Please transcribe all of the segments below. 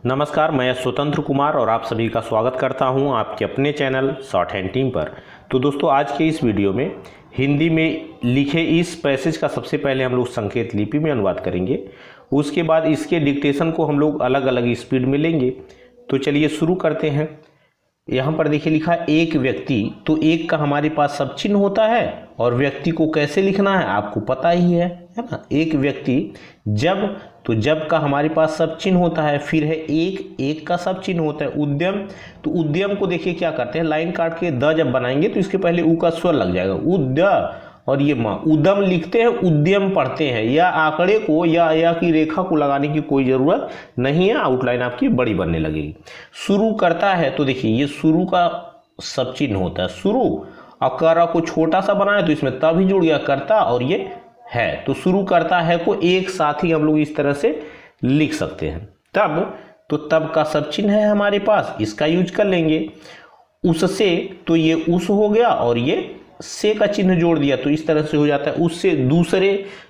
नमस्कार, मैं स्वतंत्र कुमार और आप सभी का स्वागत करता हूं आपके अपने चैनल शॉर्ट हैंड टीम पर। तो दोस्तों, आज के इस वीडियो में हिंदी में लिखे इस पैसेज का सबसे पहले हम लोग संकेत लिपि में अनुवाद करेंगे। उसके बाद इसके डिक्टेशन को हम लोग अलग अलग स्पीड में लेंगे। तो चलिए शुरू करते हैं। यहाँ पर देखिए लिखा है एक व्यक्ति, तो एक का हमारे पास सब चिन्ह होता है और व्यक्ति को कैसे लिखना है आपको पता ही है ना। एक व्यक्ति, जब, तो जब का हमारे पास सब चिन्ह होता है। फिर है एक का सब चिन्ह होता है। उद्यम, तो उद्यम को देखिए क्या करते हैं, लाइन काट के द जब बनाएंगे तो इसके पहले ऊ का स्वर लग जाएगा, उद्य, और ये माँ उदम लिखते हैं, उद्यम पढ़ते हैं। या आंकड़े को या की रेखा को लगाने की कोई ज़रूरत नहीं है, आउटलाइन आपकी बड़ी बनने लगेगी। शुरू करता है, तो देखिए ये शुरू का सब चिन्ह होता है, शुरू। और करा को छोटा सा बनाए तो इसमें तभी जुड़ गया करता, और ये है, तो शुरू करता है को एक साथ ही हम लोग इस तरह से लिख सकते हैं। तब, तो तब का सब चिन्ह है हमारे पास, इसका यूज कर लेंगे। उससे, तो ये उस हो गया और ये से का चिन्ह जोड़ दिया, तो इस तरह से हो जाता है। उससे दूसरे,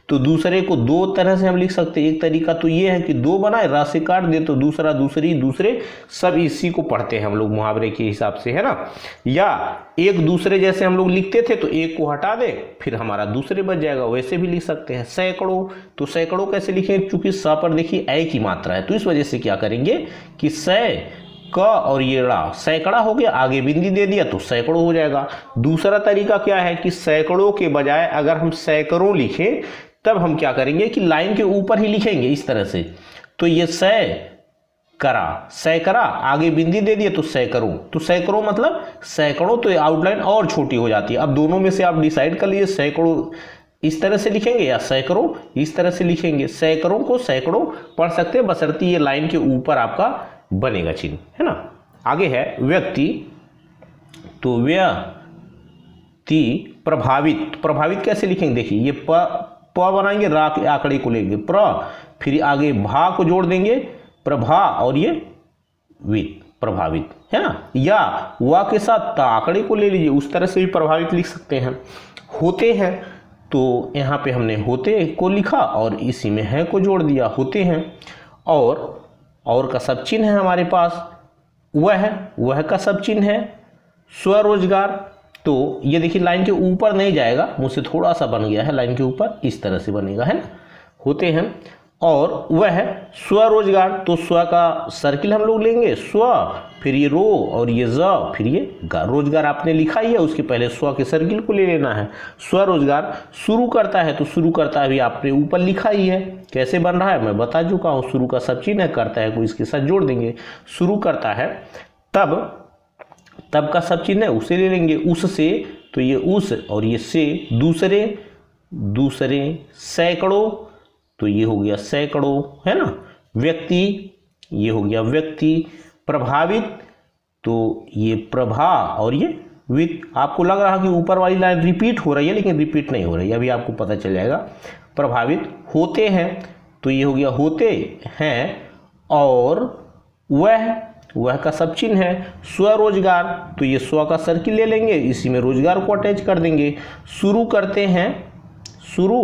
तो दूसरे को दो तरह से हम लिख सकते हैं। एक तरीका तो ये है कि दो बनाए, रा से काट दे, तो दूसरा, दूसरी, दूसरे, सब इसी को पढ़ते हैं हम लोग मुहावरे के हिसाब से, है ना। या एक दूसरे जैसे हम लोग लिखते थे तो एक को हटा दे, फिर हमारा दूसरे बच जाएगा, वैसे भी लिख सकते हैं। सैकड़ों, तो सैकड़ों कैसे लिखें, चूंकि स पर देखिए ऐ की मात्रा है, तो इस वजह से क्या करेंगे कि सै क और ये ड़ा, सैकड़ा हो गया, आगे बिंदी दे दिया तो सैकड़ों हो जाएगा। दूसरा तरीका क्या है कि सैकड़ों के बजाय अगर हम सैकड़ों लिखें तब हम क्या करेंगे कि लाइन के ऊपर ही लिखेंगे इस तरह से। तो ये सैकड़ा, सैकड़ा, आगे बिंदी दे दिया तो सैकड़ों, तो सैकड़ों मतलब सैकड़ों, तो आउटलाइन और छोटी हो जाती है। अब दोनों में से आप डिसाइड कर लीजिए, सैकड़ों इस तरह से लिखेंगे या सैकड़ों इस तरह से लिखेंगे। सैकड़ों को सैकड़ों पढ़ सकते हैं, बशर्ते ये लाइन के ऊपर आपका बनेगा चिन्ह, है ना। आगे है व्यक्ति, तो व्यक्ति प्रभावित, प्रभावित कैसे लिखेंगे देखिए, ये प बनाएंगे, रा के आंकड़े को लेंगे प्र, फिर आगे भा को जोड़ देंगे प्रभा, और ये वित, प्रभावित, है ना। या वा के साथ ता आंकड़े को ले लीजिए, उस तरह से भी प्रभावित लिख सकते हैं। होते हैं, तो यहाँ पे हमने होते को लिखा और इसी में है को जोड़ दिया, होते हैं। और का सब चिन्ह है हमारे पास, वह का सब चिन्ह है। स्वरोजगार, तो ये देखिए लाइन के ऊपर नहीं जाएगा, मुझसे थोड़ा सा बन गया है, लाइन के ऊपर इस तरह से बनेगा, है ना। होते हैं और वह स्वरोजगार, तो स्व का सर्किल हम लोग लेंगे, स्व, फिर ये रो और ये ज, फिर ये गा। रोजगार आपने लिखा ही है, उसके पहले स्व के सर्किल को ले लेना है। स्वरोजगार। शुरू करता है, तो शुरू करता है भी आपने ऊपर लिखा ही है, कैसे बन रहा है मैं बता चुका हूँ। शुरू का सब चिन्ह है, करता है को इसके साथ जोड़ देंगे। शुरू करता है, तब का सब चिन्ह है, उसे ले लेंगे। उससे, तो ये उस और ये से, दूसरे, सैकड़ों, तो ये हो गया सैकड़ों, है ना। व्यक्ति, ये हो गया व्यक्ति। प्रभावित, तो ये प्रभा और ये वित। आपको लग रहा है कि ऊपर वाली लाइन रिपीट हो रही है, लेकिन रिपीट नहीं हो रही है, अभी आपको पता चल जाएगा। प्रभावित। होते हैं, तो ये हो गया होते हैं, और वह का सब चिन्ह है। स्वरोजगार, तो ये स्व का सर्किल ले लेंगे, इसी में रोजगार को अटैच कर देंगे। शुरू करते हैं, शुरू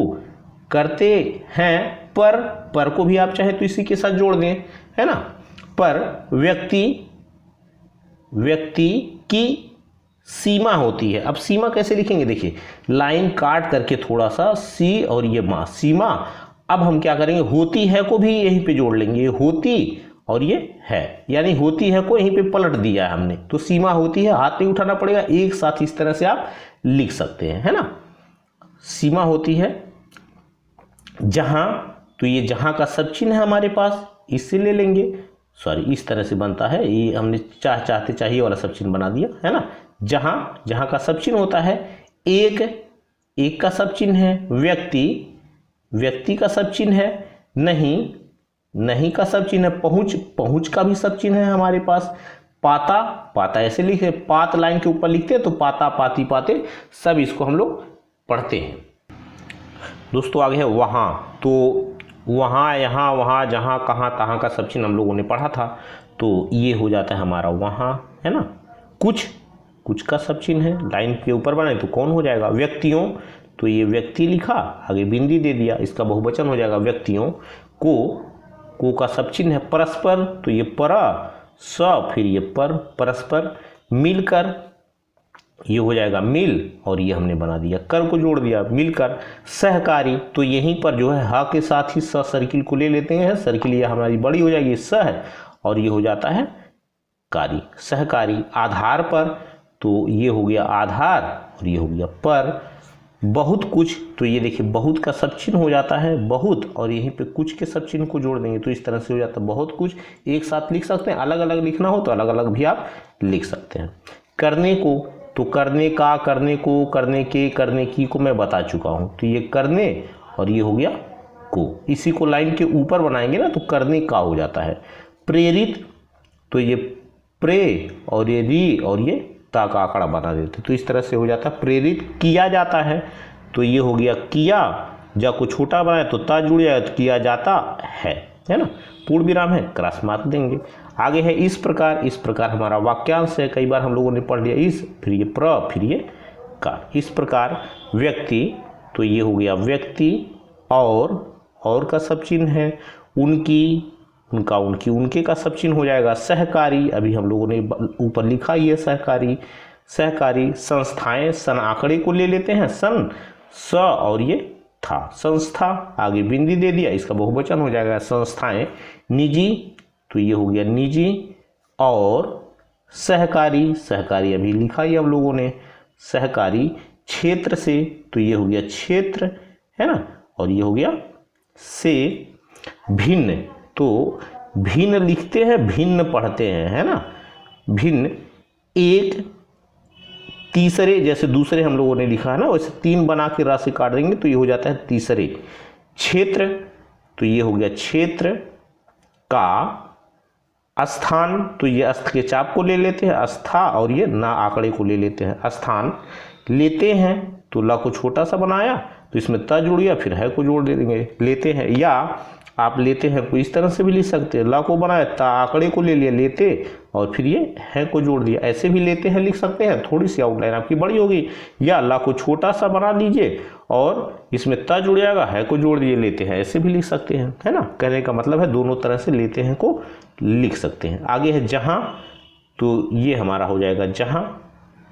करते हैं, पर को भी आप चाहे तो इसी के साथ जोड़ दें, है ना। पर व्यक्ति की सीमा होती है। अब सीमा कैसे लिखेंगे देखिए, लाइन काट करके थोड़ा सा सी और ये माँ, सीमा। अब हम क्या करेंगे, होती है को भी यहीं पे जोड़ लेंगे, होती और ये है, यानी होती है को यहीं पे पलट दिया है हमने, तो सीमा होती है, हाथ नहीं उठाना पड़ेगा, एक साथ इस तरह से आप लिख सकते हैं, है ना। सीमा होती है। जहां, तो ये जहां का सब चिन्ह है हमारे पास, इससे ले लेंगे, सॉरी इस तरह से बनता है, ये हमने चाहते चाहिए वाला सब चिन्ह बना दिया, है ना। जहां का सब चिन्ह होता है। एक का सब चिन्ह है। व्यक्ति का सब चिन्ह है। नहीं का सब चिन्ह है। पहुंच का भी सब चिन्ह है हमारे पास। पाता ऐसे लिखे, पात लाइन के ऊपर लिखते हैं तो पाता, पाती, पाते, सब इसको हम लोग पढ़ते हैं। दोस्तों आगे है वहाँ, तो वहाँ, यहाँ, वहाँ, जहाँ, कहाँ, तहाँ का सब चिन्ह हम लोगों ने पढ़ा था, तो ये हो जाता है हमारा वहाँ, है ना। कुछ का सब चिन्ह है, लाइन के ऊपर बनाए तो कौन हो जाएगा, व्यक्तियों, तो ये व्यक्ति लिखा, आगे बिंदी दे दिया, इसका बहुवचन हो जाएगा व्यक्तियों। को का सब चिन्ह है परस्पर, तो ये पर, स फिर ये पर, परस्पर, मिलकर ये हो जाएगा मिल, और ये हमने बना दिया कर को जोड़ दिया मिलकर, सहकारी, तो यहीं पर जो है हा के साथ ही स सर्किल को ले लेते हैं, सर्किल ये हमारी बड़ी हो जाएगी स है, और ये हो जाता है कारी, सहकारी। आधार पर, तो ये हो गया आधार और ये हो गया पर। बहुत कुछ, तो ये देखिए बहुत का सब चिन्ह हो जाता है बहुत, और यहीं पे कुछ के सब चिन्ह को जोड़ देंगे तो इस तरह से हो जाता है बहुत कुछ। एक साथ लिख सकते हैं, अलग अलग लिखना हो तो अलग अलग भी आप लिख सकते हैं। करने को, तो करने का, करने को, करने के, करने की को मैं बता चुका हूं, तो ये करने और ये हो गया को, इसी को लाइन के ऊपर बनाएंगे ना तो करने का हो जाता है। प्रेरित, तो ये प्रे और ये री और ये ता का आंकड़ा बना देते, तो इस तरह से हो जाता है प्रेरित। किया जाता है, तो ये हो गया किया, जा को छोटा बनाए तो ता जुड़ जाए तो किया जाता है ना, पूर्ण विराम है, क्रॉस मार्क देंगे। आगे है इस प्रकार, इस प्रकार हमारा वाक्यांश है, कई बार हम लोगों ने पढ़ लिया इस, फिर ये प्र, फिर ये का। इस प्रकार व्यक्ति, तो ये हो गया व्यक्ति, और का सब चिन्ह है, उनकी, उनका, उनकी, उनके का सब चिन्ह हो जाएगा सहकारी, अभी हम लोगों ने ऊपर लिखा ही है सहकारी, सहकारी। संस्थाएं, सन आंकड़े को ले लेते हैं, सन स और ये था, संस्था, आगे बिंदी दे दिया, इसका बहुवचन हो जाएगा संस्थाएं। निजी, तो ये हो गया निजी, और सहकारी, सहकारी अभी लिखा ही हम लोगों ने, सहकारी। क्षेत्र से, तो ये हो गया क्षेत्र, है ना, और ये हो गया से। भिन्न, तो भिन्न लिखते हैं, भिन्न पढ़ते हैं, है ना, भिन्न। एक, तीसरे, जैसे दूसरे हम लोगों ने लिखा है ना वैसे तीन बना के राशि काट देंगे तो ये हो जाता है तीसरे। क्षेत्र, तो ये हो गया क्षेत्र का। स्थान, तो ये अस्त के चाप को ले लेते हैं अस्था, और ये ना आंकड़े को ले लेते हैं स्थान। लेते हैं, तो ला को छोटा सा बनाया तो इसमें त जुड़ गया, फिर है को जोड़ देंगे, लेते हैं। या आप लेते हैं को इस तरह से भी लिख सकते हैं, ला को बनाया ता आंकड़े को ले लिया लेते, और फिर ये है को जोड़ दिया, ऐसे भी लेते हैं लिख सकते हैं, थोड़ी सी आउटलाइन आपकी बड़ी होगी। या ला को छोटा सा बना लीजिए और इसमें ता जुड़ जाएगा, है को जोड़ दिए लेते हैं, ऐसे भी लिख सकते हैं, है ना। कहने का मतलब है दोनों तरह से लेते हैं को लिख सकते हैं। आगे है जहां, तो ये हमारा हो जाएगा जहां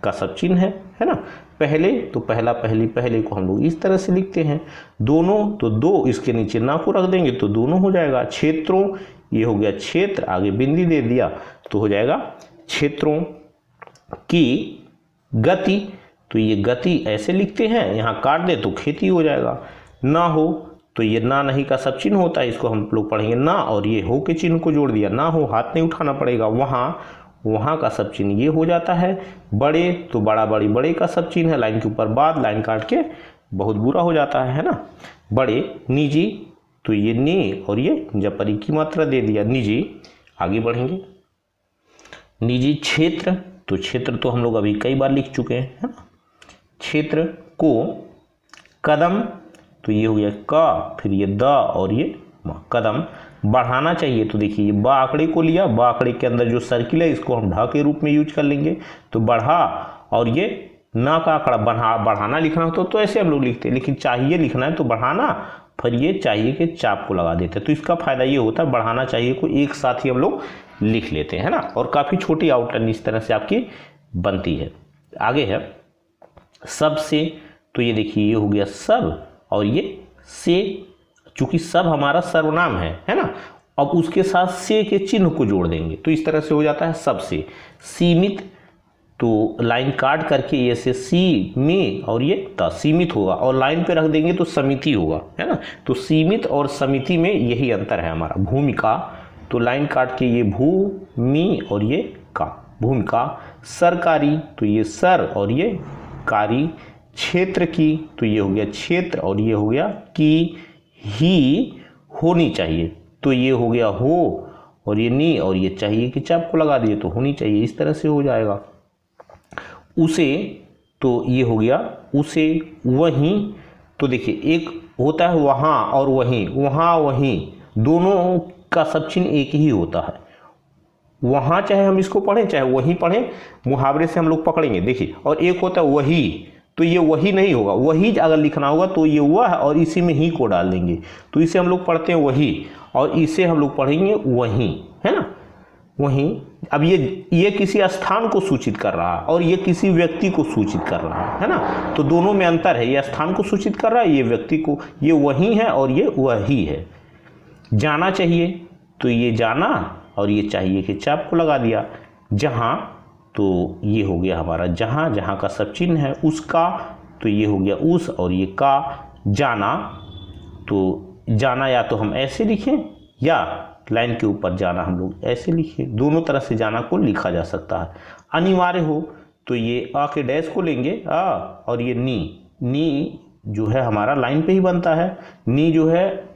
का सब चिन्ह है ना। पहले, तो पहला, पहली, पहले को हम लोग इस तरह से लिखते हैं। दोनों, तो दो, इसके नीचे ना को रख देंगे तो दोनों हो जाएगा। क्षेत्रों, ये हो गया क्षेत्र, आगे बिंदी दे दिया तो हो जाएगा क्षेत्रों की। गति, तो ये गति ऐसे लिखते हैं, यहाँ काट दे तो खेती हो जाएगा। ना हो, तो ये ना नहीं का सब चिन्ह होता है, इसको हम लोग पढ़ेंगे ना, और ये हो के चिन्ह को जोड़ दिया, ना हो हाथ नहीं उठाना पड़ेगा। वहाँ, वहाँ का सब चिन्ह ये हो जाता है। बड़े, तो बड़ा, बड़ी, बड़े का सब चिन्ह है, लाइन के ऊपर बाद, लाइन काट के बहुत बुरा हो जाता है ना। बड़े। निजी, तो ये ने और ये जपरी की मात्रा दे दिया निजी। आगे बढ़ेंगे। निजी। क्षेत्र, तो क्षेत्र तो हम लोग अभी कई बार लिख चुके हैं, है ना। क्षेत्र को। कदम, तो ये हो गया का, फिर ये द और ये मा, कदम। बढ़ाना चाहिए, तो देखिए ये बा आंकड़े को लिया, बा आंकड़े के अंदर जो सर्किल है इसको हम ढा के रूप में यूज कर लेंगे, तो बढ़ा, और ये ना का आंकड़ा बढ़ाना लिखना हो तो ऐसे हम लोग लिखते हैं, लेकिन चाहिए लिखना है तो बढ़ाना, फिर ये चाहिए के चाप को लगा देते हैं। तो इसका फायदा ये होता है बढ़ाना चाहिए को एक साथ ही हम लोग लिख लेते हैं, है ना। और काफ़ी छोटी आउटलाइन इस तरह से आपकी बनती है। आगे है सब से, तो ये देखिए ये हो गया सब और ये से, चूंकि सब हमारा सर्वनाम है ना। अब उसके साथ से के चिन्ह को जोड़ देंगे तो इस तरह से हो जाता है सब से। सीमित, तो लाइन काट करके ये से सी में और ये ता सीमित होगा, और लाइन पे रख देंगे तो समिति होगा, है ना। तो सीमित और समिति में यही अंतर है हमारा। भूमिका, तो लाइन काट के ये भू मी और ये का, भूमिका। सरकारी, तो ये सर और ये कारी। क्षेत्र की, तो ये हो गया क्षेत्र और ये हो गया की। ही होनी चाहिए, तो ये हो गया हो और ये नी और ये चाहिए कि चाप को लगा दिए तो होनी चाहिए, इस तरह से हो जाएगा। उसे, तो ये हो गया उसे। वहीं, तो देखिए एक होता है वहाँ और वहीं, वहाँ वहीं दोनों का सब चिन्ह एक ही होता है। वहाँ चाहे हम इसको पढ़ें चाहे वहीं पढ़ें, मुहावरे से हम लोग पकड़ेंगे देखिए। और एक होता है वही, तो ये वही नहीं होगा, वही अगर लिखना होगा तो ये वह और इसी में ही को डाल देंगे। तो इसे हम लोग पढ़ते हैं वही और इसे हम लोग पढ़ेंगे वहीं, है ना, वहीं। अब ये किसी स्थान को सूचित कर रहा है और ये किसी व्यक्ति को सूचित कर रहा है ना, तो दोनों में अंतर है। ये स्थान को सूचित कर रहा है, ये व्यक्ति को, ये वही है और ये वही है। जाना चाहिए तो ये जाना और ये चाहिए के चाप को लगा दिया। जहाँ तो ये हो गया हमारा जहाँ, जहाँ का सब चिन्ह है उसका, तो ये हो गया उस और ये का। जाना तो जाना या तो हम ऐसे लिखें या लाइन के ऊपर जाना हम लोग ऐसे लिखें, दोनों तरह से जाना को लिखा जा सकता है। अनिवार्य हो तो ये आ के डैश को लेंगे आ, और ये नी जो है हमारा लाइन पे ही बनता है। नी जो है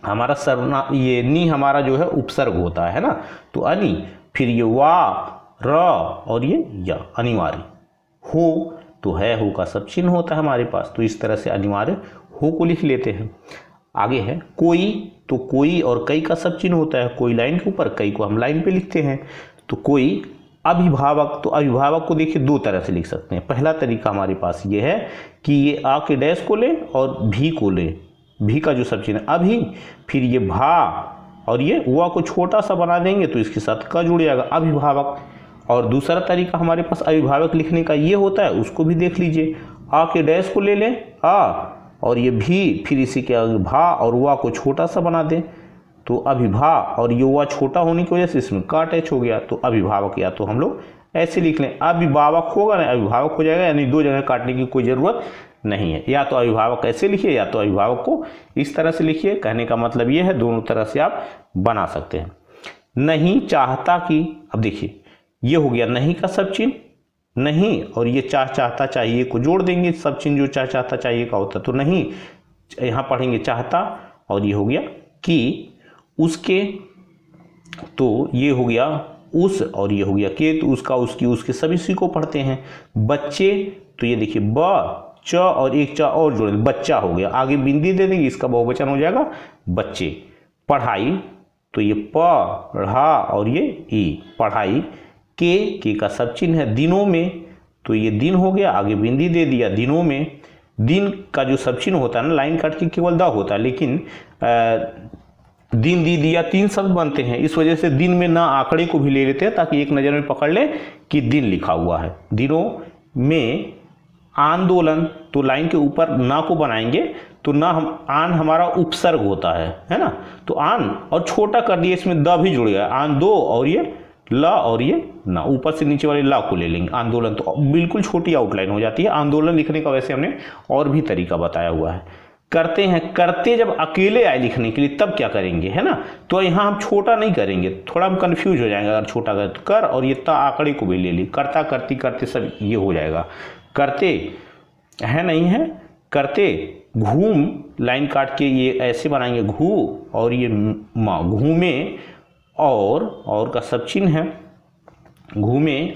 हमारा सर्वनाम, ये नी हमारा जो है उपसर्ग होता है ना, तो अनि, फिर ये वा र और ये या। अनिवार्य हो तो है हो का सब चिन्ह होता है हमारे पास, तो इस तरह से अनिवार्य हो को लिख लेते हैं। आगे है कोई, तो कोई और कई का सब चिन्ह होता है, कोई लाइन के ऊपर, कई को हम लाइन पे लिखते हैं। तो कोई अभिभावक, तो अभिभावक को देखिए दो तरह से लिख सकते हैं। पहला तरीका हमारे पास ये है कि ये आ के डैश को ले और भी को ले, भी का जो सब चिन्ह अभी, फिर ये भा और ये वा को छोटा सा बना देंगे तो इसके साथ का जुड़ जाएगा अभिभावक। और दूसरा तरीका हमारे पास अभिभावक लिखने का ये होता है, उसको भी देख लीजिए। आ के डैश को ले लें आ और ये भी, फिर इसी के आगे भा और वा को छोटा सा बना दें तो अभिभा, और ये वा छोटा होने की वजह से इसमें का अटैच हो गया तो अभिभावक। या तो हम लोग ऐसे लिख लें, अभिभावक होगा ना अभिभावक हो जाएगा, यानी दो जगह काटने की कोई ज़रूरत नहीं है। या तो अभिभावक ऐसे लिखिए या तो अभिभावक को इस तरह से लिखिए। कहने का मतलब ये है दोनों तरह से आप बना सकते हैं। नहीं चाहता कि, अब देखिए ये हो गया नहीं का सब चिन्ह, नहीं और ये चाहता चाहिए को जोड़ देंगे, सब चिन्ह जो चाहता चाहिए का होता है, तो नहीं यहाँ पढ़ेंगे चाहता और ये हो गया कि उसके, तो ये हो गया उस और ये हो गया के, तो उसका उसकी उसके सभी सी को पढ़ते हैं। बच्चे, तो ये देखिए ब च और एक च और जोड़ बच्चा हो गया, आगे बिंदी दे देंगे, इसका बहुवचन हो जाएगा बच्चे। पढ़ाई, तो ये पढ़ा और ये ई पढ़ाई। के का सब चिन्ह है। दिनों में, तो ये दिन हो गया, आगे बिंदी दे दिया दिनों में। दिन का जो सब चिन्ह होता है ना, लाइन काट के केवल द होता है, लेकिन दिन दी दिया तीन शब्द बनते हैं, इस वजह से दिन में ना आंकड़े को भी ले लेते हैं ताकि एक नज़र में पकड़ ले कि दिन लिखा हुआ है। दिनों में आंदोलन, तो लाइन के ऊपर ना को बनाएंगे तो ना हम आन हमारा उपसर्ग होता है ना, तो आन और छोटा कर दिए, इसमें द भी जुड़ गया, आन दो और ये ला और ये ना, ऊपर से नीचे वाले ला को ले लेंगे। आंदोलन तो बिल्कुल छोटी आउटलाइन हो जाती है। आंदोलन लिखने का वैसे हमने और भी तरीका बताया हुआ है। करते हैं, करते जब अकेले आए लिखने के लिए तब क्या करेंगे, है ना, तो यहाँ हम छोटा नहीं करेंगे, थोड़ा हम कंफ्यूज हो जाएंगे अगर छोटा करें तो। कर और ये ता आंकड़े को भी ले ली, करता करती करते सब ये हो जाएगा। करते है नहीं है, करते घूम, लाइन काट के ये ऐसे बनाएंगे घू और ये माँ, घूमे और का सब चिन्ह है, घूमे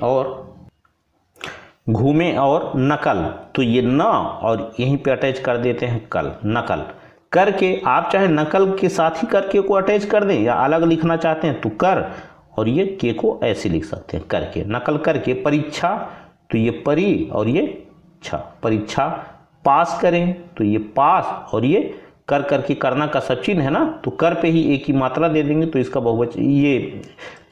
और नकल, तो ये न और यहीं पे अटैच कर देते हैं कल, नकल करके। आप चाहे नकल के साथ ही करके को अटैच कर दें या अलग लिखना चाहते हैं तो कर और ये के को ऐसे लिख सकते हैं करके, नकल करके। परीक्षा, तो ये परी और ये छा, परीक्षा। पास करें, तो ये पास और ये कर करके करना का सब चिन्ह है ना, तो कर पे ही एक ही मात्रा दे देंगे तो इसका बहुवचन, ये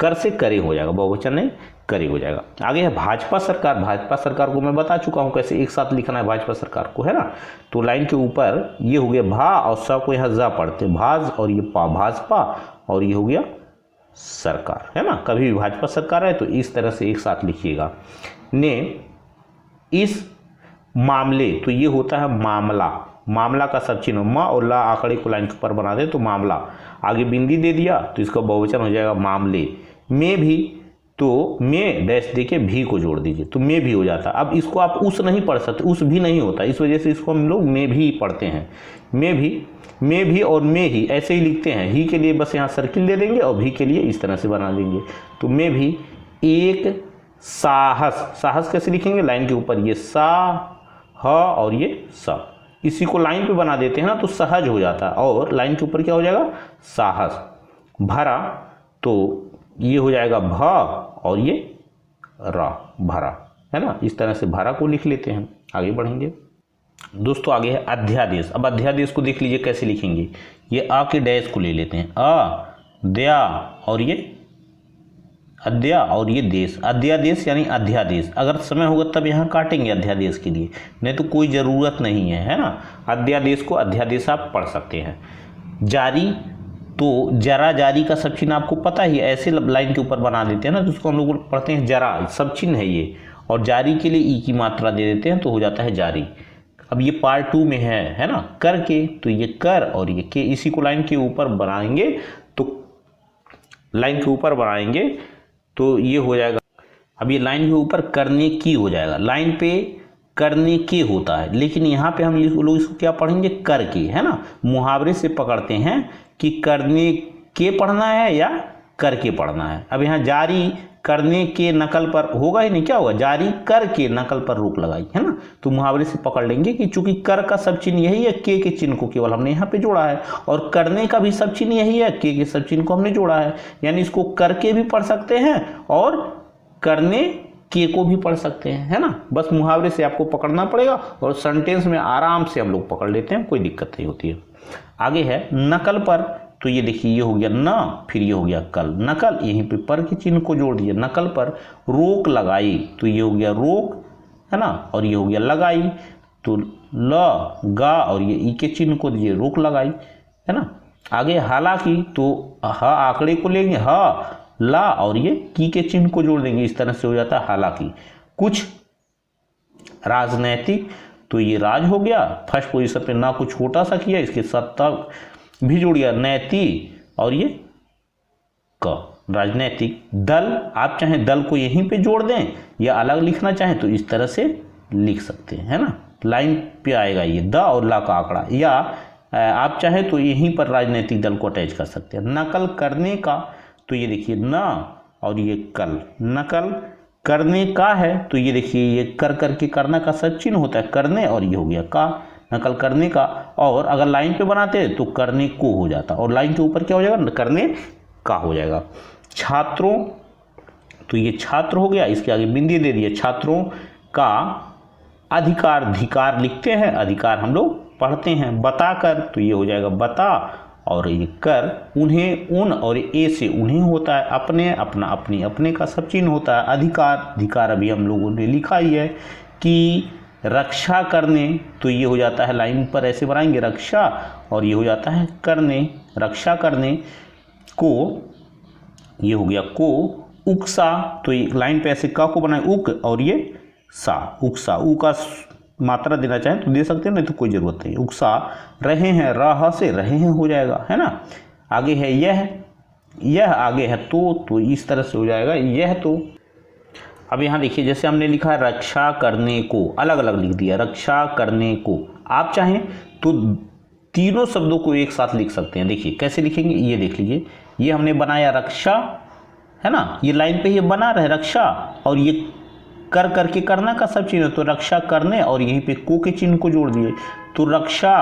कर से करे हो जाएगा, बहुवचन नहीं करे हो जाएगा। आगे है भाजपा सरकार। भाजपा सरकार को मैं बता चुका हूँ कैसे एक साथ लिखना है भाजपा सरकार को, है ना, तो लाइन के ऊपर ये हो गया भा और सा को यहाँ जा पढ़ते, भाज और ये पा, भाजपा और ये हो गया सरकार, है ना। कभी भी भाजपा सरकार है तो इस तरह से एक साथ लिखिएगा। ने इस मामले, तो ये होता है मामला, मामला का सब चिन्ह मा और ला आंकड़े को लाइन के ऊपर बना दे तो मामला, आगे बिंदी दे दिया तो इसका बहुवचन हो जाएगा मामले। में भी, तो में डैश देके भी को जोड़ दीजिए तो में भी हो जाता। अब इसको आप उस नहीं पढ़ सकते, उस भी नहीं होता, इस वजह से इसको हम लोग में भी पढ़ते हैं। में भी और में ही ऐसे ही लिखते हैं। ही के लिए बस यहाँ सर्किल दे देंगे और भी के लिए इस तरह से बना देंगे। तो में भी एक साहस, साहस कैसे लिखेंगे, लाइन के ऊपर ये सा ह और ये सा, इसी को लाइन पे बना देते हैं ना तो सहज हो जाता है, और लाइन के ऊपर क्या हो जाएगा साहस। भरा, तो ये हो जाएगा भ और ये रा, भरा, है ना। इस तरह से भारा को लिख लेते हैं, आगे बढ़ेंगे। दोस्तों आगे है अध्यादेश। अब अध्यादेश को देख लीजिए कैसे लिखेंगे। ये आ के डैश को ले लेते हैं, द्या और ये अद्या और ये देश, अध्यादेश यानी अध्यादेश। अगर समय होगा तब यहाँ काटेंगे अध्यादेश के लिए, नहीं तो कोई ज़रूरत नहीं है ना। अध्यादेश को अध्यादेश आप पढ़ सकते हैं। जारी, तो जरा जारी का सब चिन्ह आपको पता ही है, ऐसे लाइन के ऊपर बना देते हैं ना, तो उसको हम लोग पढ़ते हैं जरा, सब चिन्ह है ये। और जारी के लिए ई की मात्रा दे देते हैं तो हो जाता है जारी। अब ये पार्ट 2 में है ना। कर के, तो ये कर और ये के, इसी को लाइन के ऊपर बनाएंगे तो लाइन के ऊपर बनाएंगे तो ये हो जाएगा। अब ये लाइन के ऊपर करने की हो जाएगा, लाइन पे करने के होता है, लेकिन यहाँ पे हम लोग इसको क्या पढ़ेंगे, करके, है ना। मुहावरे से पकड़ते हैं कि करने के पढ़ना है या करके पढ़ना है। अब यहाँ जारी करने के नकल पर होगा ही नहीं, क्या होगा, जारी करके नकल पर रोक लगाई, है ना। तो मुहावरे से पकड़ लेंगे कि चूंकि कर का सब चिन्ह यही है, के चिन्ह को केवल हमने यहाँ पे जोड़ा है, और करने का भी सब चिन्ह यही है, के सब चिन्ह को हमने जोड़ा है। यानी इसको करके भी पढ़ सकते हैं और करने के को भी पढ़ सकते हैं, है ना। बस मुहावरे से आपको पकड़ना पड़ेगा और सेंटेंस में आराम से हम लोग पकड़ लेते हैं, कोई दिक्कत नहीं होती है। आगे है नकल पर। तो ये देखिए, ये हो गया न, फिर ये हो गया कल, नकल, यहीं पे पर के चिन्ह को जोड़ दिया। नकल पर रोक लगाई, तो ये हो गया रोक, है ना, और ये हो गया लगाई, तो ल गा और ये ई के चिन्ह को दिए, रोक लगाई, है ना। आगे हालांकि, तो ह आंकड़े को लेंगे, ह ला और ये की के चिन्ह को जोड़ देंगे, इस तरह से हो जाता है हालांकि। कुछ राजनैतिक, तो ये राज हो गया, फर्स्ट पोजीशन पे ना को छोटा सा किया, इसके साथ तक भी जोड़ दिया, नैति और ये क, राजनैतिक। दल, आप चाहें दल को यहीं पे जोड़ दें या अलग लिखना चाहें तो इस तरह से लिख सकते हैं, है ना। लाइन पे आएगा ये द और ला का आंकड़ा, या आप चाहें तो यहीं पर राजनीतिक दल को अटैच कर सकते हैं। नकल करने का, तो ये देखिए न और ये कल, नकल करने का है, तो ये देखिए ये कर करके करना का सब चिन्ह होता है, करने, और ये हो गया का, नकल करने का। और अगर लाइन पे बनाते तो करने को हो जाता, और लाइन के ऊपर क्या हो जाएगा, करने का हो जाएगा। छात्रों, तो ये छात्र हो गया, इसके आगे बिंदी दे दिए, छात्रों का अधिकार, धिकार लिखते हैं, अधिकार हम लोग पढ़ते हैं। बताकर, तो ये हो जाएगा बता और ये कर, उन्हें, उन और ए से उन्हें होता है, अपने, अपना, अपनी, अपने का सब चिन्ह होता है। अधिकार, अधिकार अभी हम लोगों ने लिखा ही है कि रक्षा करने, तो ये हो जाता है, लाइन पर ऐसे बनाएंगे रक्षा, और ये हो जाता है करने, रक्षा करने को, ये हो गया को। उकसा, तो ये लाइन पे ऐसे का को बनाए, उक और ये सा, उकसा, उ का मात्रा देना चाहें तो दे सकते हैं, नहीं तो कोई ज़रूरत नहीं। उकसा रहे हैं, राह से रहे हैं हो जाएगा, है ना। आगे है यह आगे है तो इस तरह से हो जाएगा यह तो। अब यहाँ देखिए, जैसे हमने लिखा है रक्षा करने को, अलग अलग लिख दिया, रक्षा करने को। आप चाहें तो तीनों शब्दों को एक साथ लिख सकते हैं। देखिए कैसे लिखेंगे, ये देख लीजिए, ये हमने बनाया रक्षा, है ना, ये लाइन पे ये बना रहे रक्षा, और ये कर करके करना का सब चिन्ह, तो रक्षा करने, और यहीं पे को के चिन्ह को जोड़ दिए, तो रक्षा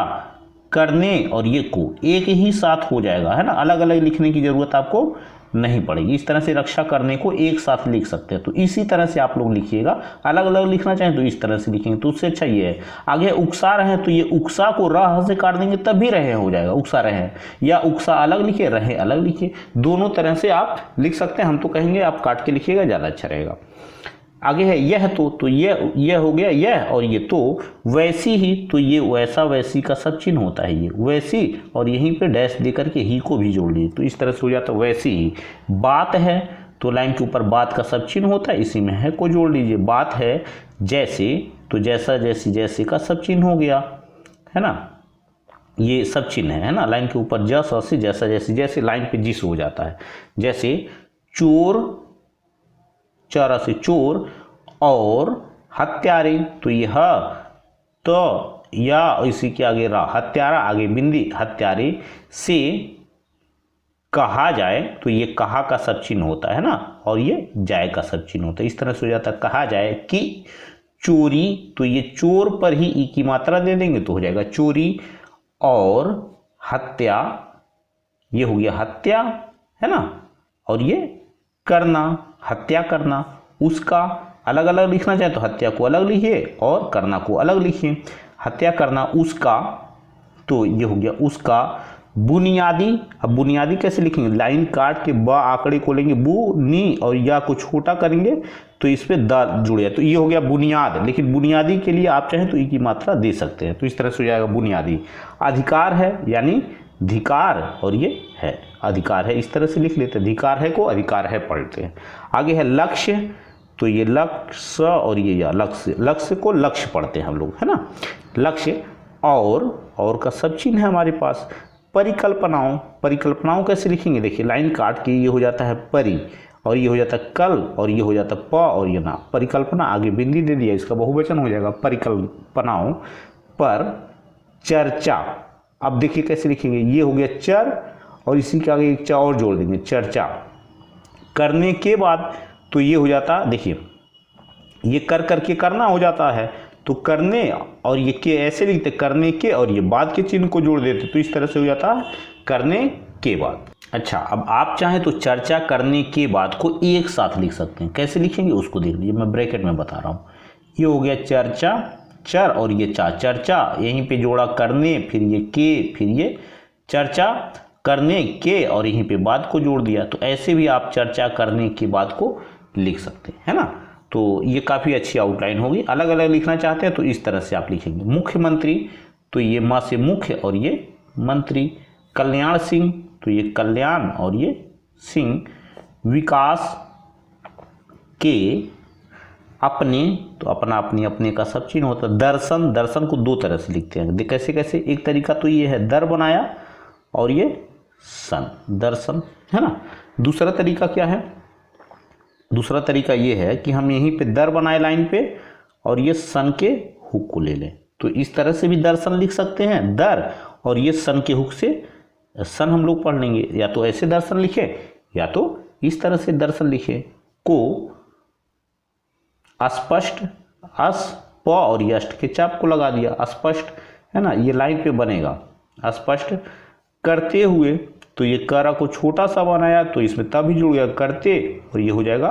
करने और ये को एक ही साथ हो जाएगा, है ना। अलग अलग लिखने की जरूरत आपको नहीं पड़ेगी। इस तरह से रक्षा करने को एक साथ लिख सकते हैं, तो इसी तरह से आप लोग लिखिएगा। अलग अलग लिखना चाहें तो इस तरह से लिखेंगे, तो उससे अच्छा ये है। आगे उकसा रहे, तो ये उकसा को राह से काट देंगे तब भी रहे हो जाएगा, उकसा रहे, या उकसा अलग लिखे, रहे अलग लिखे, दोनों तरह से आप लिख सकते हैं। हम तो कहेंगे आप काट के लिखिएगा, ज़्यादा अच्छा रहेगा। आगे है यह तो यह हो गया यह, और ये तो वैसी ही, तो ये वैसा वैसी का सब चिन्ह होता है, ये वैसी, और यहीं पे डैश दे करके ही को भी जोड़ लीजिए, तो इस तरह से हो जाता है वैसी ही। बात है, तो लाइन के ऊपर बात का सब चिन्ह होता है, इसी में है को जोड़ लीजिए। बात है जैसे, तो जैसा जैसी जैसे का सब चिन्ह हो गया, है ना, ये सब चिन्ह है ना। लाइन के ऊपर जैसा से जैसा जैसे जैसे लाइन पे जिस हो जाता है। जैसे चोर, चारा से चोर, और हत्यारे, तो ये ह तो या इसी के आगे रा, हत्यारा आगे बिंदी, हत्यारे से कहा जाए, तो ये कहा का सब चिन्ह होता है ना, और ये जाए का सब चिन्ह होता है। इस तरह से हो जाता है कहा जाए कि चोरी, तो ये चोर पर ही ई की मात्रा दे देंगे तो हो जाएगा चोरी, और हत्या, ये हो गया हत्या, है ना, और ये करना, हत्या करना। उसका, अलग अलग लिखना चाहे तो हत्या को अलग लिखिए और करना को अलग लिखिए। हत्या करना उसका, तो ये हो गया उसका बुनियादी। अब बुनियादी कैसे लिखेंगे, लाइन काट के ब आंकड़े को लेंगे, बु नी और या को छोटा करेंगे तो इस पे द जुड़ जाए, तो ये हो गया बुनियाद। लेकिन बुनियादी के लिए आप चाहें तो ई की मात्रा दे सकते हैं, तो इस तरह से हो जाएगा बुनियादी। अधिकार है यानी धिकार, और ये है अधिकार है, इस तरह से लिख लेते हैं। धिकार है को अधिकार है पढ़ते हैं। आगे है लक्ष्य, तो ये लक्ष्य और ये या लक्ष्य, लक्ष्य को लक्ष्य पढ़ते हैं हम लोग, है ना। लक्ष्य और का सब चिन्ह है हमारे पास। परिकल्पनाओं, परिकल्पनाओं कैसे लिखेंगे, देखिए लाइन काट के ये हो जाता है परि और ये हो जाता है कल और ये हो जाता है प और ये ना। परिकल्पना आगे बिंदी दे दिया, इसका बहुवचन हो जाएगा परिकल्पनाओं। पर चर्चा, अब देखिए कैसे लिखेंगे, ये हो गया चर और इसी के आगे एक चा और जोड़ देंगे, चर्चा। करने के बाद तो ये हो जाता, देखिए ये कर करके करना हो जाता है, तो करने और ये के ऐसे लिखते करने के और ये बाद के चिन्ह को जोड़ देते, तो इस तरह से हो जाता है करने के बाद। अच्छा, अब आप चाहें तो चर्चा करने के बाद को एक साथ लिख सकते हैं। कैसे लिखेंगे उसको देख लीजिए, मैं ब्रैकेट में बता रहा हूँ। ये हो गया चर्चा, चर और ये चा, चर्चा यहीं पे जोड़ा करने, फिर ये के, फिर ये चर्चा करने के और यहीं पे बाद को जोड़ दिया, तो ऐसे भी आप चर्चा करने के बाद को लिख सकते हैं, है ना। तो ये काफ़ी अच्छी आउटलाइन होगी। अलग अलग लिखना चाहते हैं तो इस तरह से आप लिखेंगे। मुख्यमंत्री, तो ये माँ से मुख्य और ये मंत्री। कल्याण सिंह, तो ये कल्याण और ये सिंह। विकास के अपने, तो अपना अपनी अपने का सब चिन्ह होता है। दर्शन, दर्शन को दो तरह से लिखते हैं, कैसे कैसे, एक तरीका तो ये है दर बनाया और ये सन, दर्शन, है ना। दूसरा तरीका क्या है, दूसरा तरीका ये है कि हम यहीं पे दर बनाए लाइन पे और ये सन के हुक को ले लें, तो इस तरह से भी दर्शन लिख सकते हैं, दर और ये सन के हुक से सन हम लोग पढ़ लेंगे। या तो ऐसे दर्शन लिखे या तो इस तरह से दर्शन लिखे। को अस्पष्ट, अस प और यष्ट के चाप को लगा दिया, अस्पष्ट, है ना, ये लाइन पे बनेगा अस्पष्ट। करते हुए, तो ये करा को छोटा सा बनाया तो इसमें तभी जुड़ गया करते और ये हो जाएगा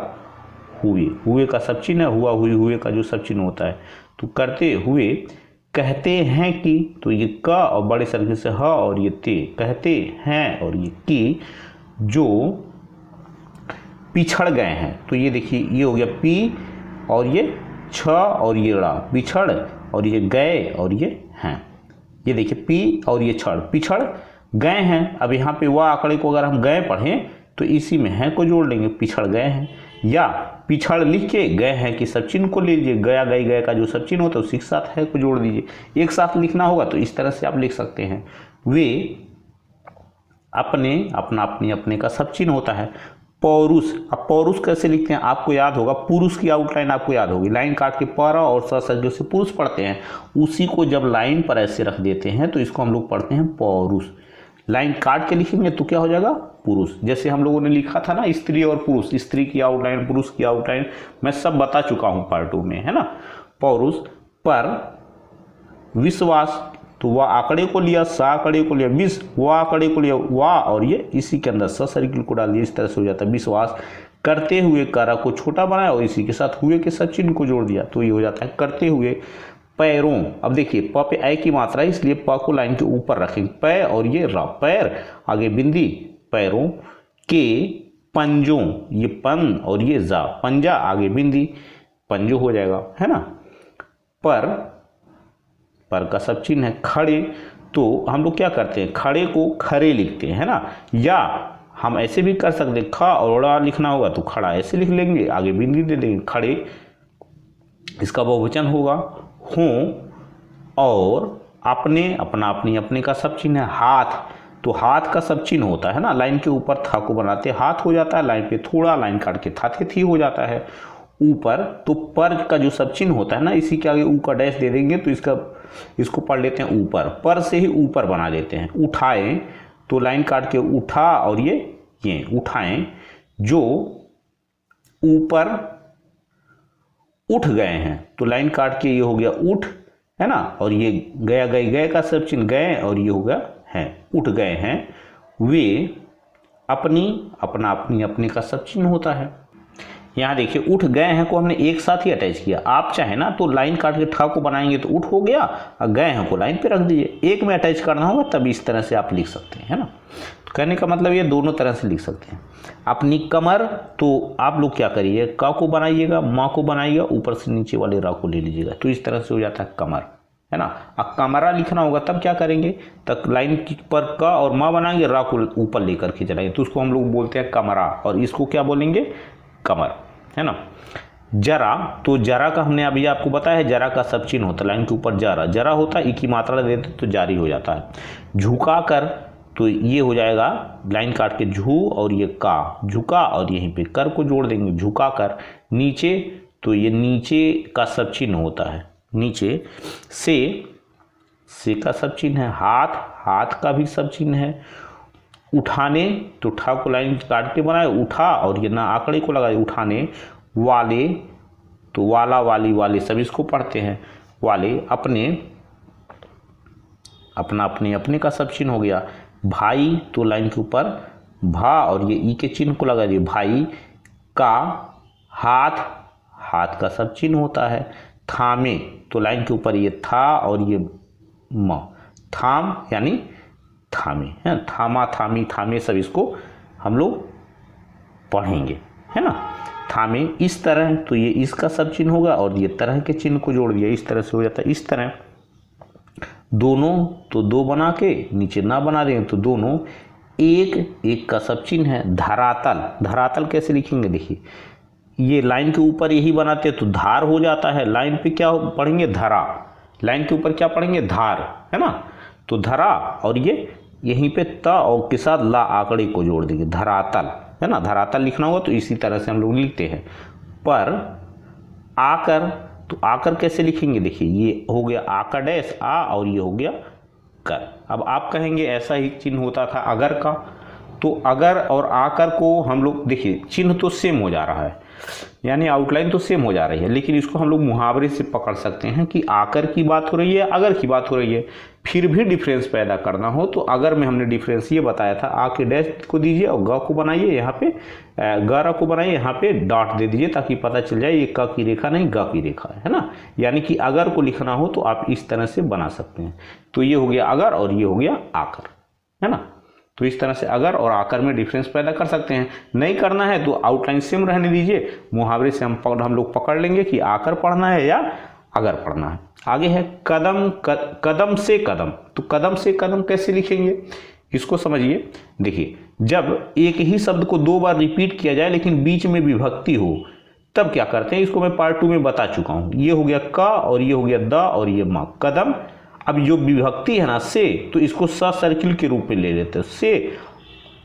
हुए, हुए का सब चिन्ह है, हुआ हुई, हुए का जो सब चिन्ह होता है, तो करते हुए। कहते हैं कि, तो ये क और बड़े सर्कल से ह और ये ते, कहते हैं और ये कि जो पिछड़ गए हैं, तो ये देखिए ये हो गया पी और ये छ और ये ड़ा, पिछड़ और ये गए और ये हैं, ये देखिए पी और ये छड़, पिछड़ गए हैं। अब यहाँ पे वह आंकड़े को अगर हम गए पढ़ें तो इसी में हैं को जोड़ लेंगे, पिछड़ गए हैं। या पिछड़ लिख के गए हैं कि सब चिन्ह को लीजिए, गया गई गए का जो सब चिन्ह होता है उसी के साथ है को जोड़ दीजिए। एक साथ लिखना होगा तो इस तरह से आप लिख सकते हैं। वे अपने, अपना अपनी अपने का सब चिन्ह होता है। पौरुष, अब पौरुष कैसे लिखते हैं आपको याद होगा, पुरुष की आउटलाइन आपको याद होगी, लाइन काट के पर और ससर्ग से पुरुष पढ़ते हैं, उसी को जब लाइन पर ऐसे रख देते हैं तो इसको हम लोग पढ़ते हैं पौरुष। लाइन काट के लिखेंगे तो क्या हो जाएगा पुरुष। जैसे हम लोगों ने लिखा था ना स्त्री और पुरुष, स्त्री की आउटलाइन, पुरुष की आउटलाइन, मैं सब बता चुका हूँ पार्ट 2 में, है ना। पौरुष। पर विश्वास, तो वह आंकड़े को लिया, सा आंकड़े को लिया, विष वह आंकड़े को लिया, वाह और ये इसी के अंदर स सर्किल को डाल दिया, इस तरह से हो जाता है विश्वास। करते हुए कारा को छोटा बनाया और इसी के साथ हुए के साथ चिन्ह को जोड़ दिया, तो ये हो जाता है करते हुए। पैरों, अब देखिए प पे ऐ की मात्रा है इसलिए प को लाइन के ऊपर रखेंगे, पै और ये रा, पैर आगे बिंदी, पैरों के पंजों, ये पन और ये जा, पंजा आगे बिंदी, पंजो हो जाएगा, है ना। पर का सब चिन्ह है। खड़े, तो हम लोग क्या करते हैं, खड़े को खड़े लिखते हैं, है ना। या हम ऐसे भी कर सकते हैं, खा और ड़ा लिखना होगा तो खड़ा ऐसे लिख लेंगे, आगे बिंदी दे देंगे, खड़े, इसका बहुवचन होगा। हों और अपने, अपना अपनी अपने का सब चिन्ह है। हाथ, तो हाथ का सब चिन्ह होता है ना, लाइन के ऊपर था को बनाते हाथ हो जाता है, लाइन पे थोड़ा लाइन काट के था थे थी हो जाता है। ऊपर, तो पर का जो सब चिन्ह होता है ना, इसी के आगे ऊ का डैश दे देंगे तो इसको पढ़ लेते हैं ऊपर, पर से ही ऊपर बना देते हैं। उठाए, तो लाइन काट के उठा और ये उठाएं, जो ऊपर उठ गए हैं, तो लाइन काट के ये हो गया उठ, है ना, और ये गया गई गए का सब चिन्ह गए और ये हो गया है, उठ गए हैं। वे अपनी, अपना अपनी अपने का सब चिन्ह होता है। यहाँ देखिए उठ गए हैं को हमने एक साथ ही अटैच किया। आप चाहे ना तो लाइन काट के ठा को बनाएंगे तो उठ हो गया, और गए हैं को लाइन पे रख दीजिए। एक में अटैच करना होगा तब इस तरह से आप लिख सकते हैं, है ना। तो कहने का मतलब ये दोनों तरह से लिख सकते हैं। अपनी कमर, तो आप लोग क्या करिए, का को बनाइएगा, माँ को बनाइएगा, ऊपर से नीचे वाले रा को ले लीजिएगा, तो इस तरह से हो जाता है कमर, है ना। अब कमरा लिखना होगा तब क्या करेंगे, तक लाइन पर का और माँ बनाएंगे, रा को ऊपर लेकर के चलाएंगे, तो उसको हम लोग बोलते हैं कमरा, और इसको क्या बोलेंगे, कमर, है ना। जरा, तो जरा का हमने अभी आपको बताया है, जरा का सब चिन्ह होता है, लाइन के ऊपर जरा, जरा होता है, ई की मात्रा देते तो जारी हो जाता है। झुका कर, तो ये हो जाएगा लाइन काट के झू और ये का, झुका, और यहीं पे कर को जोड़ देंगे, झुका कर। नीचे, तो ये नीचे का सब चिन्ह होता है, नीचे। से का सब चिन्ह है। हाथ, हाथ का भी सब चिन्ह है। उठाने, तो ठा को लाइन काट के बनाए, उठा, और ये ना आंकड़े को लगाए, उठाने। वाले, तो वाला, वाली, वाले सब इसको पढ़ते हैं, वाले। अपने, अपना, अपने, अपने का सब चिन्ह हो गया। भाई, तो लाइन के ऊपर भा और ये ई के चिन्ह को लगा दिए, भाई। का, हाथ, हाथ का सब चिन्ह होता है। थामे, तो लाइन के ऊपर ये था और ये म, थाम यानी थामे, है। थामा, थामी, थामे सब इसको हम लोग पढ़ेंगे, है ना। थामे, इस तरह, तो ये इसका सब चिन्ह होगा और ये तरह के चिन्ह को जोड़ दिया, इस तरह से हो जाता है, इस तरह। दोनों, तो दो बना के नीचे ना बना देंगे, तो दोनों। एक, एक का सब चिन्ह है। धरातल, धरातल कैसे लिखेंगे, देखिए ये लाइन के ऊपर यही बनाते हैं तो धार हो जाता है, लाइन पे क्या पढ़ेंगे, धरा, लाइन के ऊपर क्या पढ़ेंगे, धार, है ना। तो धरा, और ये यहीं पे त और के साथ ला आंकड़े को जोड़ देंगे, धरातल, है ना। धरातल लिखना होगा तो इसी तरह से हम लोग लिखते हैं। पर, आकर, तो आकर कैसे लिखेंगे, देखिए ये हो गया आकर डैश आ, और ये हो गया कर। अब आप कहेंगे ऐसा ही चिन्ह होता था अगर का, तो अगर और आकर को हम लोग, देखिए चिन्ह तो सेम हो जा रहा है, यानी आउटलाइन तो सेम हो जा रही है, लेकिन इसको हम लोग मुहावरे से पकड़ सकते हैं कि आकर की बात हो रही है, अगर की बात हो रही है। फिर भी डिफरेंस पैदा करना हो तो अगर में हमने डिफरेंस ये बताया था, आ के डैश को दीजिए और ग को बनाइए यहाँ पे, ग को बनाइए यहाँ पे डॉट दे दीजिए, ताकि पता चल जाए ये क की रेखा नहीं ग की रेखा है ना। यानी कि अगर को लिखना हो तो आप इस तरह से बना सकते हैं। तो ये हो गया अगर और ये हो गया आकर, है ना। तो इस तरह से अगर और आकर में डिफरेंस पैदा कर सकते हैं। नहीं करना है तो आउटलाइन सेम रहने दीजिए, मुहावरे से हम लोग पकड़ लेंगे कि आकर पढ़ना है या अगर पढ़ना है। आगे है कदम, कदम से कदम, तो कदम से कदम कैसे लिखेंगे, इसको समझिए। देखिए जब एक ही शब्द को दो बार रिपीट किया जाए लेकिन बीच में विभक्ति हो, तब क्या करते हैं, इसको मैं पार्ट 2 में बता चुका हूं। ये हो गया का और ये हो गया द और ये माँ, कदम। अब जो विभक्ति है ना से, तो इसको स सर्किल के रूप में ले लेते हैं, से,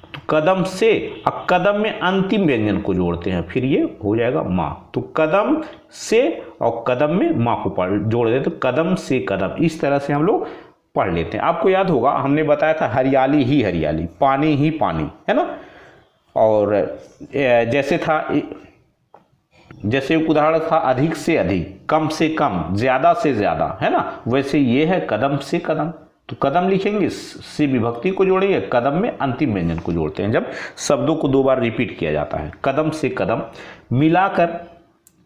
तो कदम से, अब कदम में अंतिम व्यंजन को जोड़ते हैं, फिर ये हो जाएगा माँ। तो कदम से और कदम में माँ को जोड़ देते, तो कदम से कदम, इस तरह से हम लोग पढ़ लेते हैं। आपको याद होगा हमने बताया था हरियाली ही हरियाली, पानी ही पानी, है ना। और जैसे था, जैसे उदाहरण था अधिक से अधिक, कम से कम, ज्यादा से ज्यादा, है ना। वैसे ये है कदम से कदम, तो कदम लिखेंगे, से विभक्ति को जोड़ेंगे, कदम में अंतिम व्यंजन को जोड़ते हैं जब शब्दों को दो बार रिपीट किया जाता है। कदम से कदम। मिलाकर,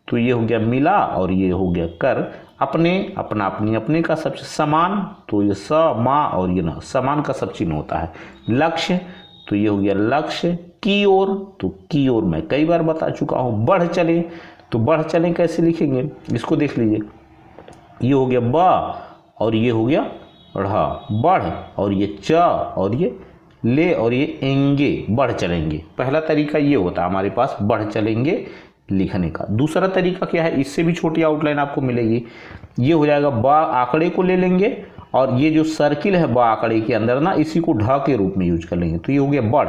तो ये हो गया मिला और ये हो गया कर। अपने, अपना, अपनी, अपने का सब समान, तो ये स मा और ये न, समान का सब चिन्ह होता है। लक्ष्य, तो ये हो गया लक्ष्य। की ओर, तो की ओर मैं कई बार बता चुका हूं। बढ़ चले, तो बढ़ चले कैसे लिखेंगे, इसको देख लीजिए। ये हो गया ब और ये हो गया ढ़, बढ़, और ये च और ये ले और ये एंगे, बढ़ चलेंगे। पहला तरीका ये होता है हमारे पास बढ़ चलेंगे लिखने का। दूसरा तरीका क्या है, इससे भी छोटी आउटलाइन आपको मिलेगी। ये हो जाएगा ब आंकड़े को ले लेंगे और ये जो सर्किल है ब आंकड़े के अंदर ना, इसी को ढ के रूप में यूज कर लेंगे, तो ये हो गया बढ़,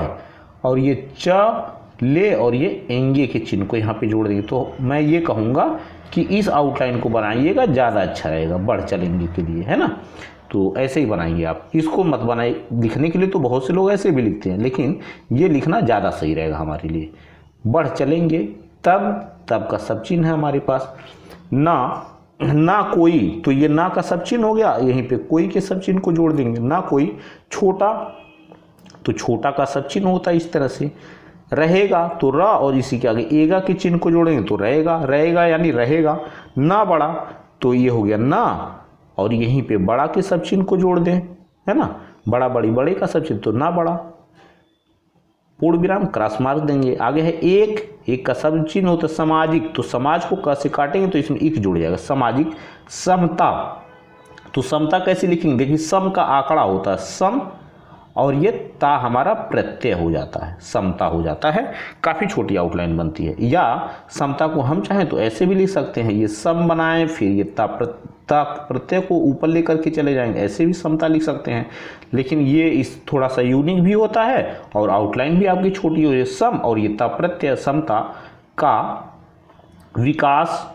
और ये च ले और ये एंगे के चिन्ह को यहाँ पे जोड़ देंगे। तो मैं ये कहूँगा कि इस आउटलाइन को बनाइएगा, ज़्यादा अच्छा रहेगा बढ़ चलेंगे के लिए, है ना। तो ऐसे ही बनाइए आप, इसको मत बनाइए। लिखने के लिए तो बहुत से लोग ऐसे भी लिखते हैं, लेकिन ये लिखना ज़्यादा सही रहेगा हमारे लिए। बढ़ चलेंगे, तब, तब का सब चिन्ह है हमारे पास। ना, ना कोई, तो ये ना का सब चिन्ह हो गया, यहीं पे कोई के सब चिन्ह को जोड़ देंगे। ना कोई। छोटा, तो छोटा का सब चिन्ह होता है इस तरह से। रहेगा तो र और इसी के आगे एगा के चिन्ह को जोड़ेंगे तो रहेगा, रहेगा यानी रहेगा। ना बड़ा तो ये हो गया ना, और यहीं पे बड़ा के सब चिन्ह को जोड़ दें, है ना, बड़ा बड़ी बड़े का सब चिन्ह तो ना बड़ा, पूर्ण विराम क्रॉस मार्क देंगे। आगे है एक, एक का सब चिन्ह होता है सामाजिक, तो समाज को क से काटेंगे तो इसमें एक जुड़ जाएगा, सामाजिक। समता, तो समता कैसे लिखेंगे, देखिए सम का आंकड़ा होता है सम, और ये ता हमारा प्रत्यय हो जाता है, समता हो जाता है। काफ़ी छोटी आउटलाइन बनती है। या समता को हम चाहें तो ऐसे भी लिख सकते हैं, ये सम बनाएं फिर ये ता प्रत्यय को ऊपर लेकर के चले जाएंगे, ऐसे भी समता लिख सकते हैं। लेकिन ये इस थोड़ा सा यूनिक भी होता है और आउटलाइन भी आपकी छोटी हो जाए। सम और ये ता प्रत्यय समता का विकास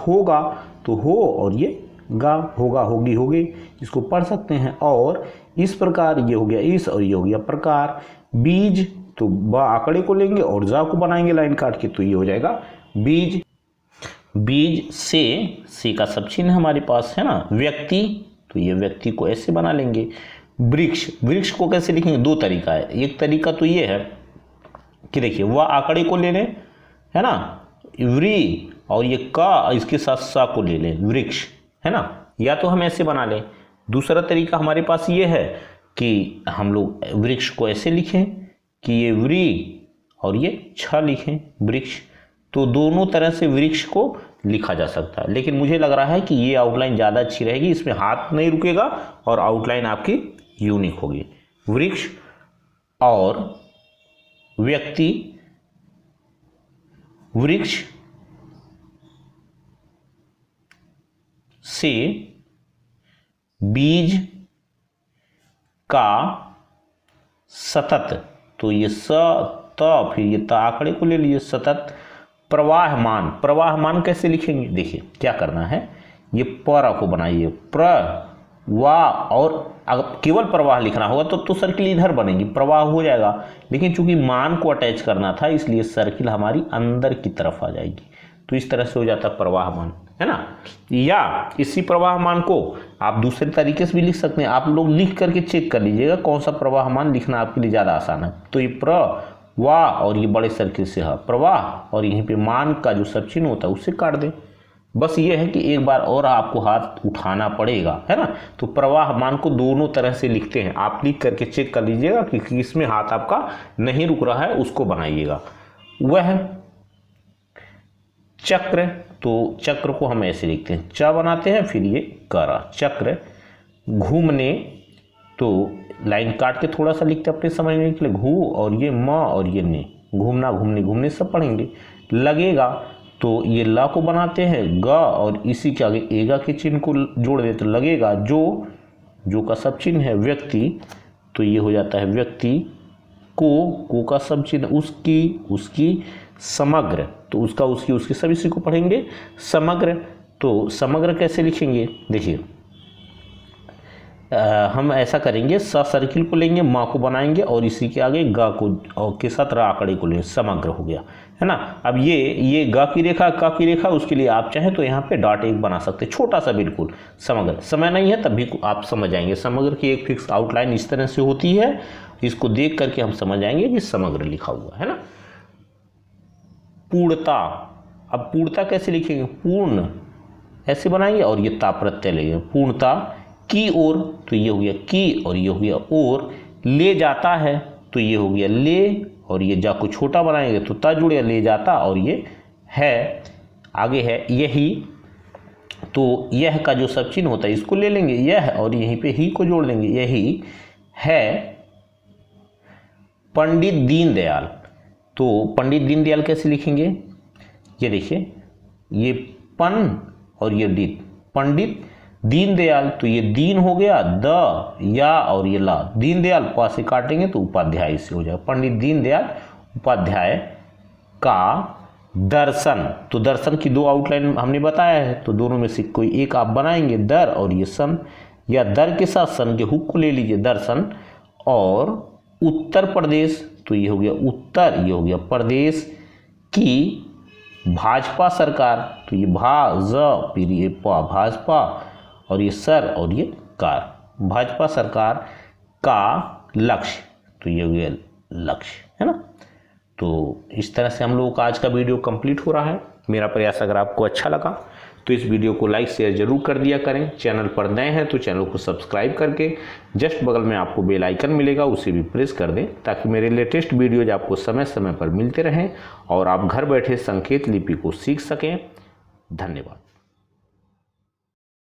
होगा तो हो, और ये गा होगा होगी होगी, इसको पढ़ सकते हैं। और इस प्रकार ये हो गया इस, और ये हो गया प्रकार। बीज तो ब आंकड़े को लेंगे और जा को बनाएंगे लाइन काट के, तो ये हो जाएगा बीज। बीज से का सब चिन्ह हमारे पास है ना। व्यक्ति, तो ये व्यक्ति को ऐसे बना लेंगे। वृक्ष, वृक्ष को कैसे लिखेंगे, दो तरीका है। एक तरीका तो ये है कि देखिए वह आंकड़े को ले लें, है ना, व्री, और ये का इसके साथ सा को ले लें वृक्ष, है ना, या तो हम ऐसे बना लें। दूसरा तरीका हमारे पास ये है कि हम लोग वृक्ष को ऐसे लिखें कि ये व्री और ये छ लिखें वृक्ष, तो दोनों तरह से वृक्ष को लिखा जा सकता है। लेकिन मुझे लग रहा है कि ये आउटलाइन ज़्यादा अच्छी रहेगी, इसमें हाथ नहीं रुकेगा और आउटलाइन आपकी यूनिक होगी। वृक्ष और व्यक्ति, वृक्ष से बीज का सतत, तो ये स त फिर ये त आंकड़े को ले लीजिए सतत। प्रवाहमान, प्रवाहमान कैसे लिखेंगे, देखिए क्या करना है, ये पर को बनाइए प्र वा, और अगर केवल प्रवाह लिखना होगा तो सर्किल इधर बनेगी, प्रवाह हो जाएगा। लेकिन चूंकि मान को अटैच करना था इसलिए सर्किल हमारी अंदर की तरफ आ जाएगी, तो इस तरह से हो जाता है प्रवाहमान, है ना। या इसी प्रवाहमान को आप दूसरे तरीके से भी लिख सकते हैं। आप लोग लिख करके चेक कर लीजिएगा कौन सा प्रवाहमान लिखना आपके लिए ज़्यादा आसान है। तो ये प्रवाह और ये बड़े सर्किल से है प्रवाह, और यहीं पे मान का जो सब चिन्ह होता है उससे काट दें। बस ये है कि एक बार और आपको हाथ उठाना पड़ेगा, है ना। तो प्रवाहमान को दोनों तरह से लिखते हैं, आप लिख करके चेक कर लीजिएगा कि किसमें हाथ आपका नहीं रुक रहा है, उसको बनाइएगा। वह चक्र, तो चक्र को हम ऐसे लिखते हैं, च बनाते हैं फिर ये करा चक्र। घूमने, तो लाइन काट के थोड़ा सा लिखते हैं अपने समझने के लिए, घू और ये म और ये ने, घूमना घूमने घूमने सब पढ़ेंगे। लगेगा, तो ये ला को बनाते हैं ग और इसी के आगे एगा के चिन्ह को जोड़ देते, तो लगेगा। जो का सब चिन्ह है व्यक्ति, तो ये हो जाता है व्यक्ति। को का सब चिन्ह उसकी समग्र, तो उसकी सब इसी को पढ़ेंगे समग्र। तो समग्र कैसे लिखेंगे, देखिए हम ऐसा करेंगे, स सर्किल को लेंगे, माँ को बनाएंगे और इसी के आगे गा को और के साथ रा आंकड़े को लेंगे, समग्र हो गया, है ना। अब ये गा की रेखा का की रेखा, उसके लिए आप चाहें तो यहाँ पे डॉट एक बना सकते हैं, छोटा सा बिल्कुल। समग्र, समय नहीं है तब भी आप समझ जाएंगे, समग्र की एक फिक्स आउटलाइन इस तरह से होती है, इसको देख करके हम समझ जाएंगे कि समग्र लिखा हुआ है ना। पूर्णता, अब पूर्णता कैसे लिखेंगे, पूर्ण ऐसे बनाएंगे और ये ता प्रत्यय लेंगे, पूर्णता। की ओर, तो ये हो गया की और ये हो गया ओर। ले जाता है, तो ये हो गया ले और ये जा को छोटा बनाएंगे तो ता जुड़े ले जाता, और ये है आगे है यही, तो यह का जो सब चिन्ह होता है इसको ले लेंगे यह, और यहीं पे ही को जोड़ लेंगे यही है। पंडित दीनदयाल, तो पंडित दीनदयाल कैसे लिखेंगे, ये देखिए ये पन और ये डी, पंडित दीनदयाल, तो ये दीन हो गया द या और ये ला, दीनदयाल पा से काटेंगे तो उपाध्याय से हो जाएगा, पंडित दीनदयाल उपाध्याय का दर्शन। तो दर्शन की दो आउटलाइन हमने बताया है, तो दोनों में से कोई एक आप बनाएंगे, दर और ये सन, या दर के साथ सन के हुक को ले लीजिए दर्शन। और उत्तर प्रदेश, तो ये हो गया उत्तर, ये हो गया प्रदेश की भाजपा सरकार, तो ये भा फिर ये पा भाजपा और ये सर और ये कार, भाजपा सरकार का लक्ष्य, तो ये हो गया लक्ष्य। है ना। तो इस तरह से हम लोगों का आज का वीडियो कंप्लीट हो रहा है। मेरा प्रयास अगर आपको अच्छा लगा तो इस वीडियो को लाइक शेयर जरूर कर दिया करें। चैनल पर नए हैं तो चैनल को सब्सक्राइब करके जस्ट बगल में आपको बेल आइकन मिलेगा, उसे भी प्रेस कर दें ताकि मेरे लेटेस्ट वीडियोज आपको समय समय पर मिलते रहें और आप घर बैठे संकेत लिपि को सीख सकें। धन्यवाद।